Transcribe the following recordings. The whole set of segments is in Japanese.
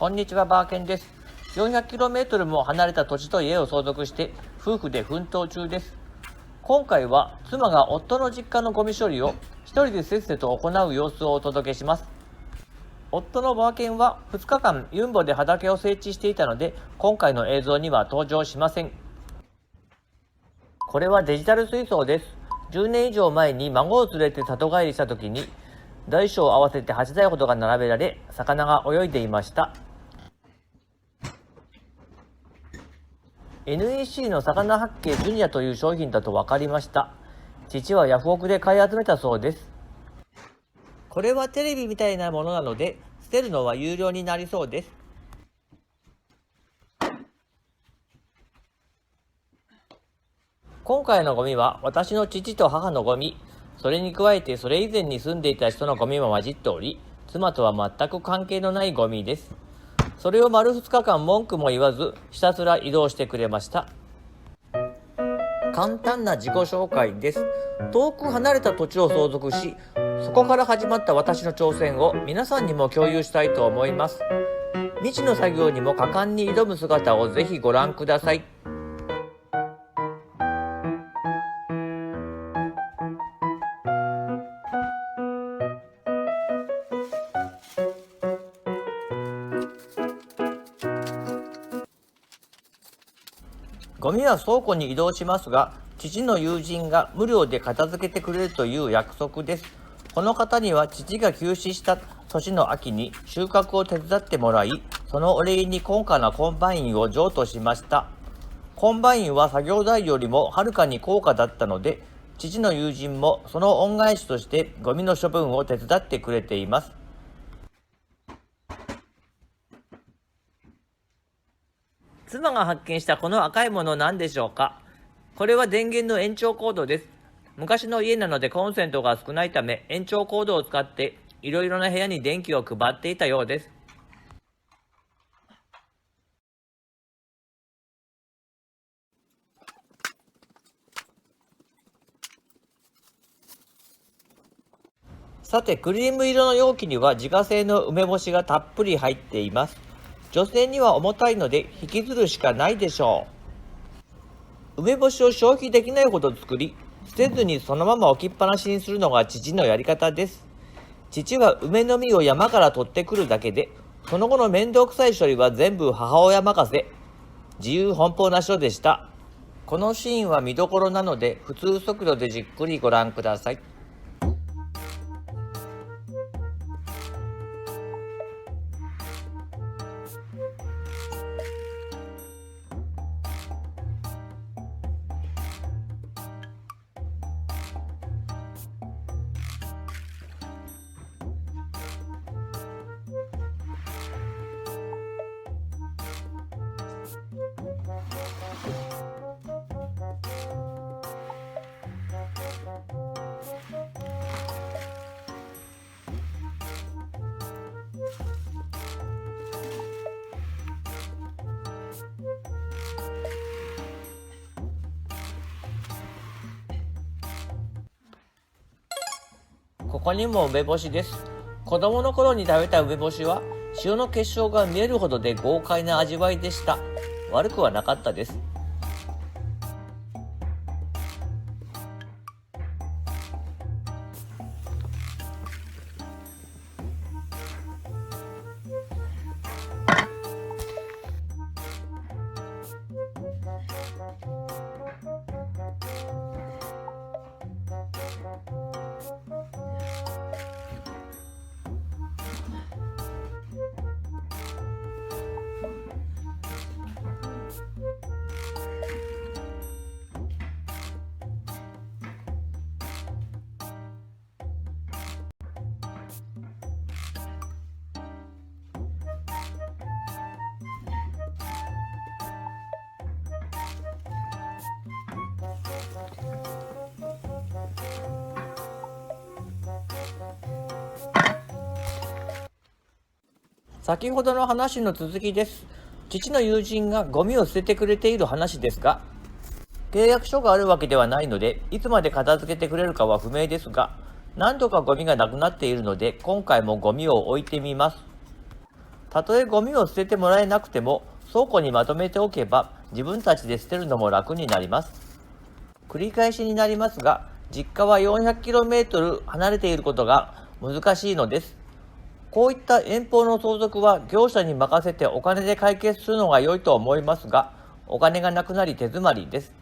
こんにちは、バーケンです。400km も離れた土地と家を相続して夫婦で奮闘中です。今回は妻が夫の実家のゴミ処理を一人でせっせと行う様子をお届けします。夫のバーケンは2日間ユンボで畑を整地していたので、今回の映像には登場しません。これはデジタル水槽です。10年以上前に孫を連れて里帰りした時に大小合わせて8台ほどが並べられ、魚が泳いでいました。NEC の魚八景ジュニアという商品だと分かりました。父はヤフオクで買い集めたそうです。これはテレビみたいなものなので、捨てるのは有料になりそうです。今回のゴミは私の父と母のゴミ、それに加えてそれ以前に住んでいた人のゴミも混じっており、妻とは全く関係のないゴミです。それを丸2日間文句も言わず、ひたすら移動してくれました。簡単な自己紹介です。遠く離れた土地を相続し、そこから始まった私の挑戦を皆さんにも共有したいと思います。未知の作業にも果敢に挑む姿をぜひご覧ください。ゴミは倉庫に移動しますが、父の友人が無料で片付けてくれるという約束です。この方には父が急死した年の秋に収穫を手伝ってもらい、そのお礼に高価なコンバインを譲渡しました。コンバインは作業代よりもはるかに高価だったので、父の友人もその恩返しとしてゴミの処分を手伝ってくれています。妻が発見したこの赤いもの何でしょうか。これは電源の延長コードです。昔の家なのでコンセントが少ないため、延長コードを使っていろいろな部屋に電気を配っていたようです。さて、クリーム色の容器には自家製の梅干しがたっぷり入っています。女性には重たいので引きずるしかないでしょう。梅干しを消費できないほど作り、捨てずにそのまま置きっぱなしにするのが父のやり方です。父は梅の実を山から取ってくるだけで、その後の面倒くさい処理は全部母親任せ。自由奔放な人でした。このシーンは見どころなので、普通速度でじっくりご覧ください。ここにも梅干しです。子供の頃に食べた梅干しは塩の結晶が見えるほどで豪快な味わいでした。悪くはなかったです。先ほどの話の続きです。父の友人がゴミを捨ててくれている話ですが、契約書があるわけではないので、いつまで片付けてくれるかは不明ですが、何度かゴミがなくなっているので、今回もゴミを置いてみます。たとえゴミを捨ててもらえなくても、倉庫にまとめておけば自分たちで捨てるのも楽になります。繰り返しになりますが、実家は 400km 離れていることが難しいのです。こういった遠方の相続は業者に任せてお金で解決するのが良いと思いますが、お金がなくなり手詰まりです。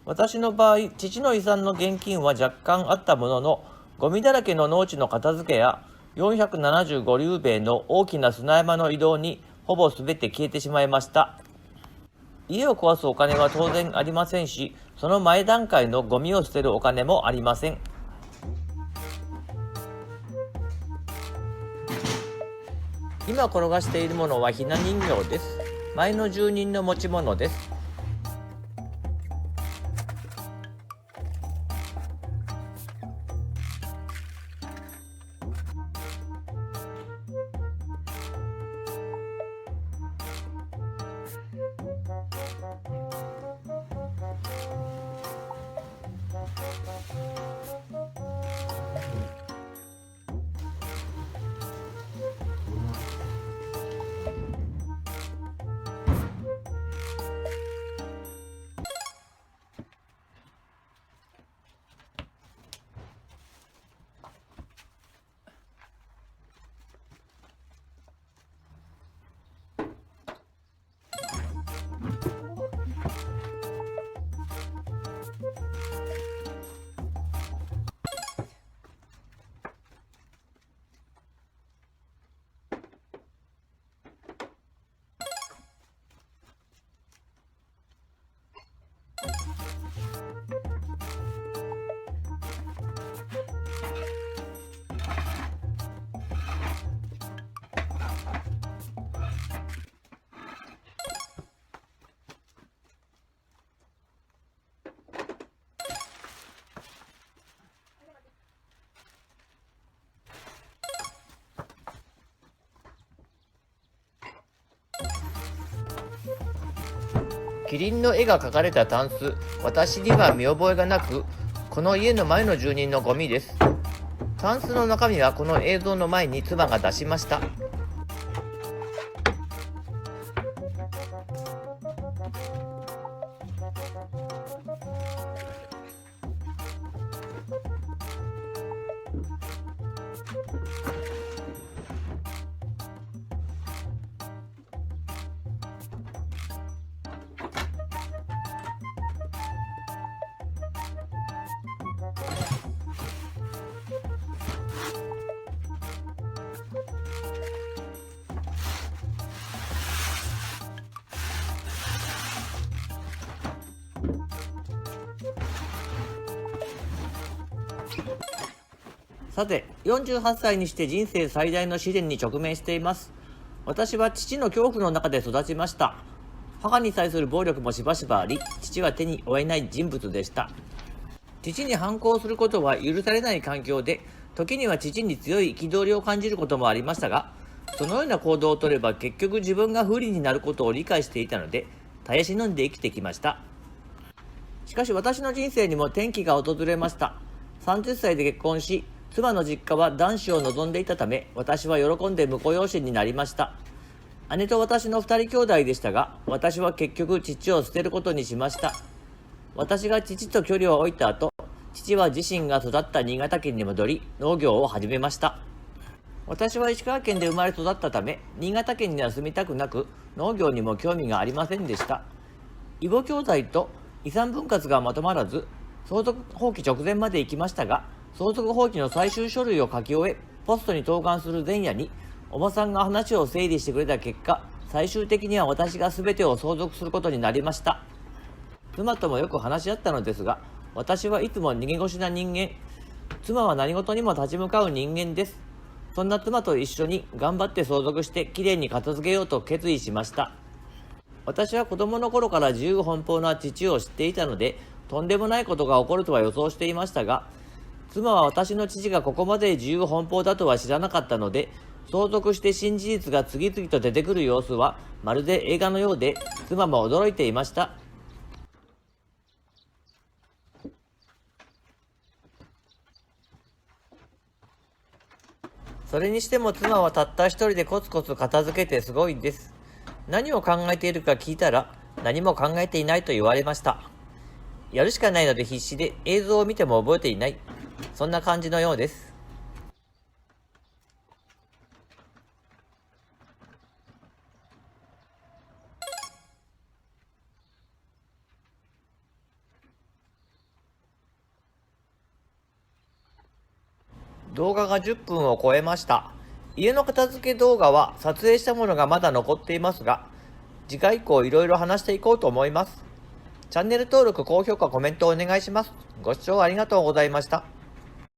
私の場合、父の遺産の現金は若干あったものの、ゴミだらけの農地の片付けや475リュウベイの大きな砂山の移動にほぼ全て消えてしまいました。家を壊すお金は当然ありませんし、その前段階のゴミを捨てるお金もありません。今転がしているものはひな人形です。前の住人の持ち物です。キリンの絵が描かれたタンス、私には見覚えがなく、この家の前の住人のゴミです。タンスの中身はこの映像の前に妻が出しました。さて、48歳にして人生最大の試練に直面しています。私は父の恐怖の中で育ちました。母に対する暴力もしばしばあり、父は手に負えない人物でした。父に反抗することは許されない環境で、時には父に強い憤りを感じることもありましたが、そのような行動をとれば結局自分が不利になることを理解していたので、耐え忍んで生きてきました。しかし私の人生にも転機が訪れました。30歳で結婚し、妻の実家は男子を望んでいたため、私は喜んで婿養子になりました。姉と私の2人兄弟でしたが、私は結局父を捨てることにしました。私が父と距離を置いた後、父は自身が育った新潟県に戻り、農業を始めました。私は石川県で生まれ育ったため、新潟県には住みたくなく、農業にも興味がありませんでした。異母兄弟と遺産分割がまとまらず、相続放棄直前まで行きましたが、相続放棄の最終書類を書き終え、ポストに投函する前夜に、おばさんが話を整理してくれた結果、最終的には私が全てを相続することになりました。妻ともよく話し合ったのですが、私はいつも逃げ腰な人間、妻は何事にも立ち向かう人間です。そんな妻と一緒に頑張って相続してきれいに片付けようと決意しました。私は子供の頃から自由奔放な父を知っていたので、とんでもないことが起こるとは予想していましたが、妻は私の父がここまで自由奔放だとは知らなかったので、相続して新事実が次々と出てくる様子はまるで映画のようで、妻も驚いていました。それにしても妻はたった一人でコツコツ片付けてすごいです。何を考えているか聞いたら、何も考えていないと言われました。やるしかないので必死で映像を見ても覚えていない。そんな感じのようです。動画が10分を超えました。家の片付け動画は撮影したものがまだ残っていますが、次回以降いろいろ話していこうと思います。チャンネル登録、高評価、コメントお願いします。ご視聴ありがとうございました。